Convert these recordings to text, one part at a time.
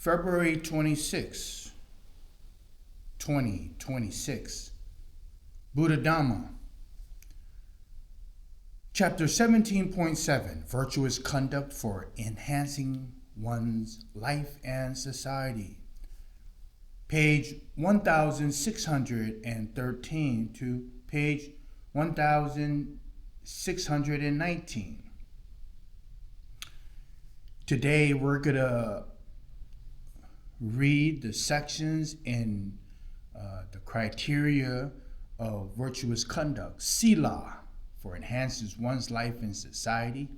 February 26, 2026. Buddha Dhamma. Chapter 17.7, Virtuous Conduct for Enhancing One's Life and Society. Page 1613 to page 1619. Today we're going to read the sections in the criteria of virtuous conduct, sila, for enhances one's life and society.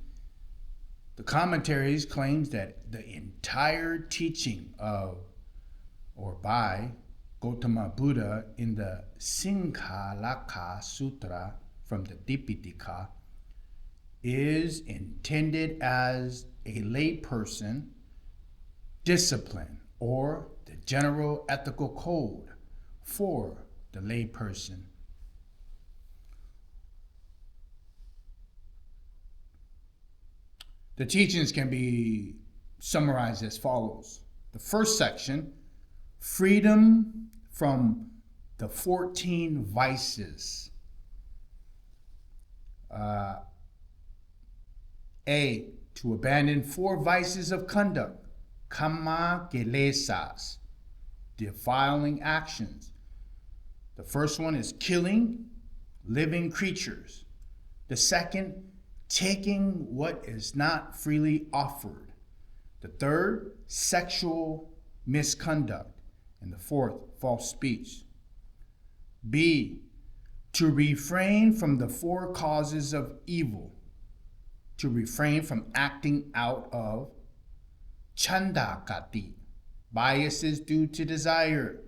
The commentaries claims that the entire teaching of or by Gautama Buddha in the Singhalaka Sutra from the Dipitaka is intended as a layperson discipline or the general ethical code for the layperson. The teachings can be summarized as follows. The first section, freedom from the 14 vices. A, to abandon 4 vices of conduct, kama kilesas, defiling actions. The first one is killing living creatures. The second, taking what is not freely offered. The third, sexual misconduct. And the fourth, false speech. B, to refrain from the 4 causes of evil. To refrain from acting out of chanda kati, biases due to desire.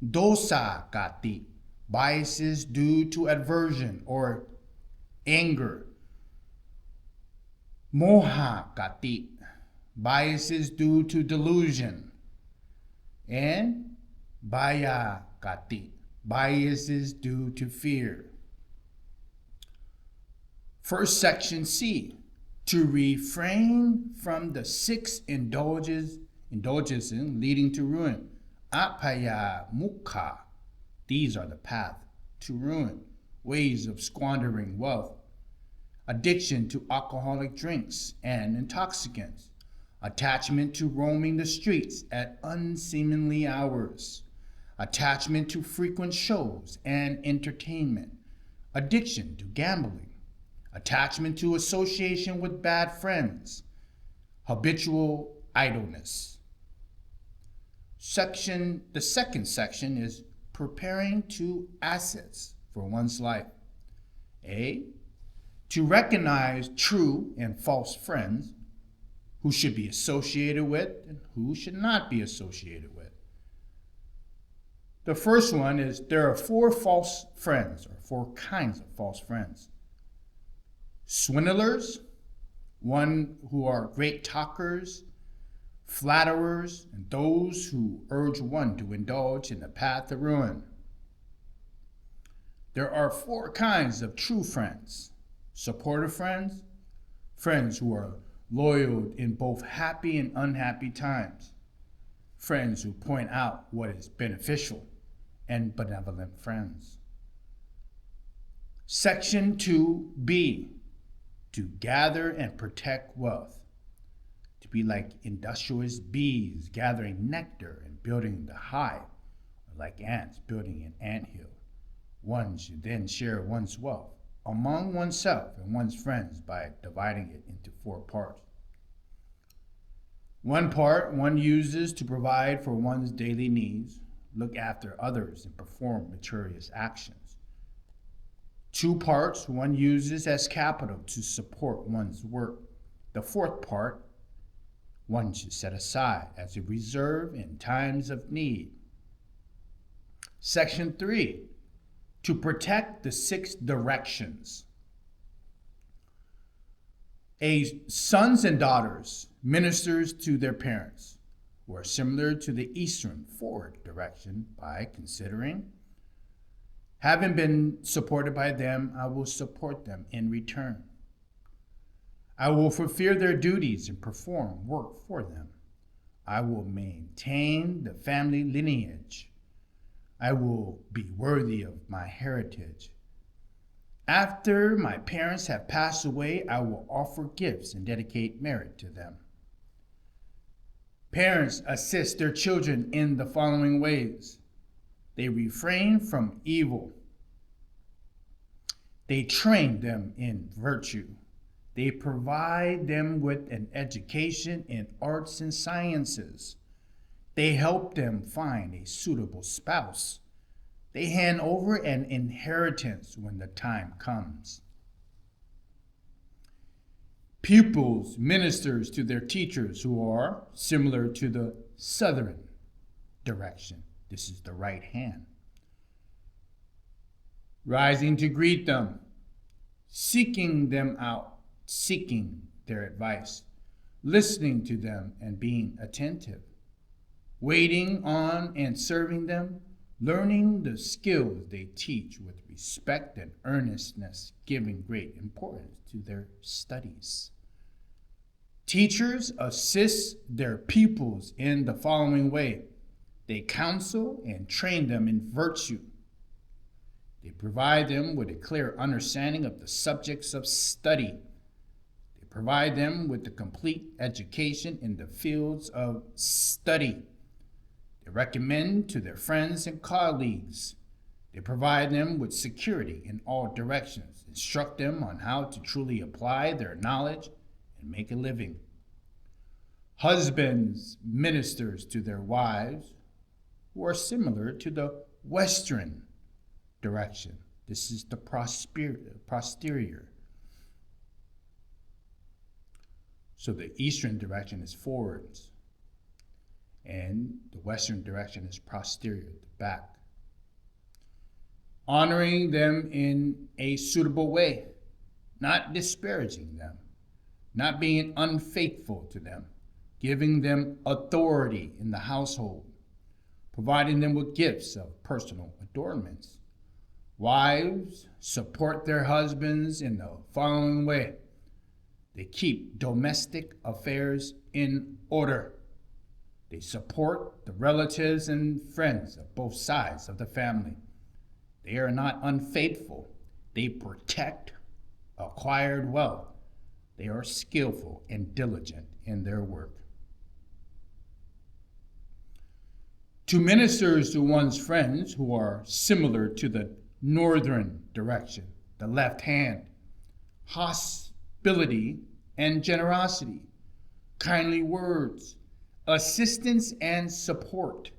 Dosa kati, biases due to aversion or anger. Moha kati, biases due to delusion. And baya kati, biases due to fear. First section C, to refrain from the 6 indulgences leading to ruin. Apaya mukha, these are the path to ruin, ways of squandering wealth. Addiction to alcoholic drinks and intoxicants. Attachment to roaming the streets at unseemly hours. Attachment to frequent shows and entertainment. Addiction to gambling. Attachment to association with bad friends. Habitual idleness. The second section is preparing 2 assets for one's life. A, to recognize true and false friends, who should be associated with and who should not be associated with. The first one is there are 4 false friends, or 4 kinds of false friends. Swindlers, one who are great talkers, flatterers, and those who urge one to indulge in the path of ruin. There are 4 kinds of true friends. Supportive friends, friends who are loyal in both happy and unhappy times, friends who point out what is beneficial, and benevolent friends. Section 2B, to gather and protect wealth. To be like industrious bees gathering nectar and building the hive, or like ants building an anthill. One should then share one's wealth among oneself and one's friends by dividing it into 4 parts. One part one uses to provide for one's daily needs, look after others, and perform meritorious actions. 2 parts one uses as capital to support one's work. The 4th part one should set aside as a reserve in times of need. Section 3, to protect the 6 directions. Sons and daughters, ministers to their parents, who are similar to the eastern forward direction by considering, having been supported by them, I will support them in return. I will fulfill their duties and perform work for them. I will maintain the family lineage. I will be worthy of my heritage. After my parents have passed away, I will offer gifts and dedicate merit to them. Parents assist their children in the following ways. They refrain from evil. They train them in virtue. They provide them with an education in arts and sciences. They help them find a suitable spouse. They hand over an inheritance when the time comes. Pupils ministers to their teachers who are similar to the southern direction. This is the right hand. Rising to greet them, seeking them out, seeking their advice, listening to them and being attentive, waiting on and serving them, learning the skills they teach with respect and earnestness, giving great importance to their studies. Teachers assist their pupils in the following way. They counsel and train them in virtue. They provide them with a clear understanding of the subjects of study. They provide them with a complete education in the fields of study. They recommend to their friends and colleagues. They provide them with security in all directions, instruct them on how to truly apply their knowledge and make a living. Husbands ministers to their wives who are similar to the western direction. This is the posterior. So the eastern direction is forwards, and the western direction is posterior, the back. Honoring them in a suitable way, not disparaging them, not being unfaithful to them, giving them authority in the household, providing them with gifts of personal adornments. Wives support their husbands in the following way. They keep domestic affairs in order. They support the relatives and friends of both sides of the family. They are not unfaithful. They protect acquired wealth. They are skillful and diligent in their work. To ministers to one's friends who are similar to the northern direction, the left hand, hospitality and generosity, kindly words, assistance and support,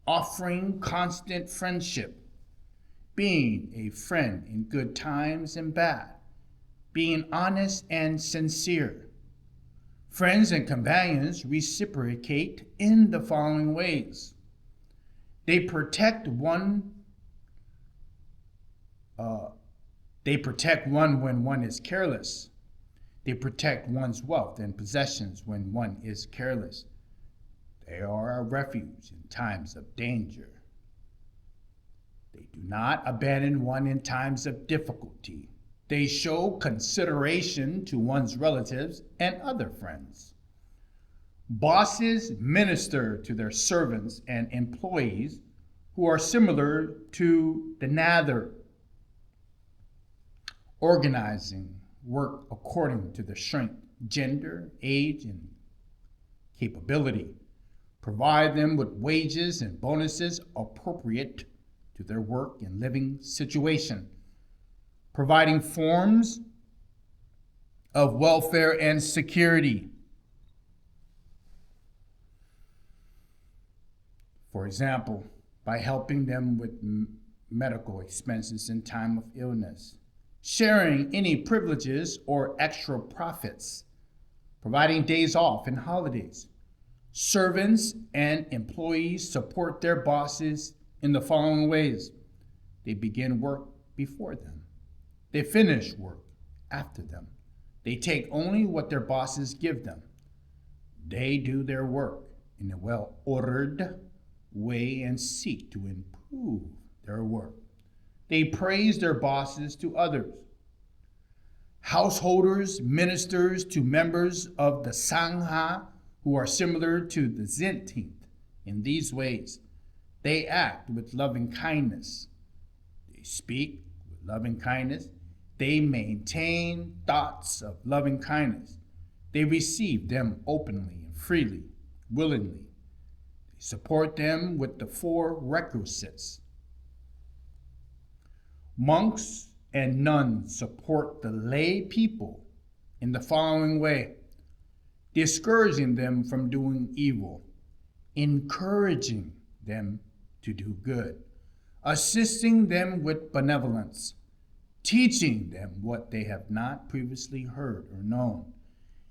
offering constant friendship, being a friend in good times and bad, being honest and sincere. Friends and companions reciprocate in the following ways. They protect one when one is careless. They protect one's wealth and possessions when one is careless. They are a refuge in times of danger. They do not abandon one in times of difficulty. They show consideration to one's relatives and other friends. Bosses minister to their servants and employees who are similar to the nether, organizing work according to the strength, gender, age, and capability. Provide them with wages and bonuses appropriate to their work and living situation. Providing forms of welfare and security. For example, by helping them with medical expenses in time of illness, sharing any privileges or extra profits, providing days off and holidays. Servants and employees support their bosses in the following ways. They begin work before them. They finish work after them. They take only what their bosses give them. They do their work in a well-ordered way and seek to improve their work. They praise their bosses to others. Householders, ministers to members of the Sangha who are similar to the 17th in these ways. They act with loving kindness. They speak with loving kindness. They maintain thoughts of loving kindness. They receive them openly and freely, willingly. They support them with the four requisites. Monks and nuns support the lay people in the following way: discouraging them from doing evil, encouraging them to do good, assisting them with benevolence, teaching them what they have not previously heard or known,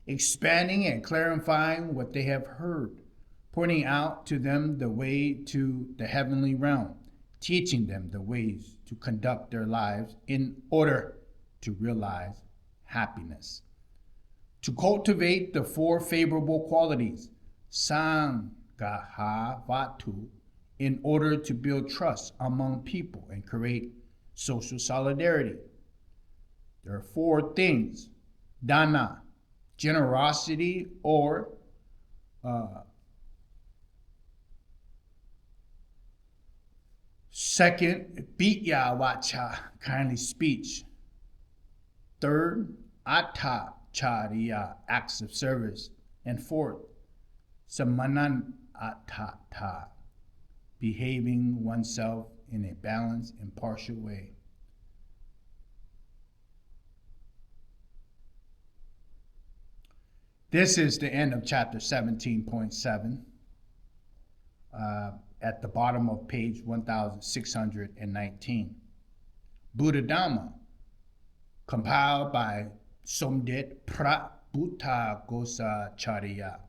expanding and clarifying what they have heard, pointing out to them the way to the heavenly realm, teaching them the ways to conduct their lives in order to realize happiness. To cultivate the four favorable qualities, Sanghahavatu, in order to build trust among people and create social solidarity. There are four things: dana, generosity or second, pitya vacha, kindly speech. Third, attacharya, acts of service. And fourth, samanantata, behaving oneself in a balanced, impartial way. This is the end of chapter 17.7. At the bottom of page 1619. Buddha Dhamma, compiled by Somdet Prabhuta Gosacharya.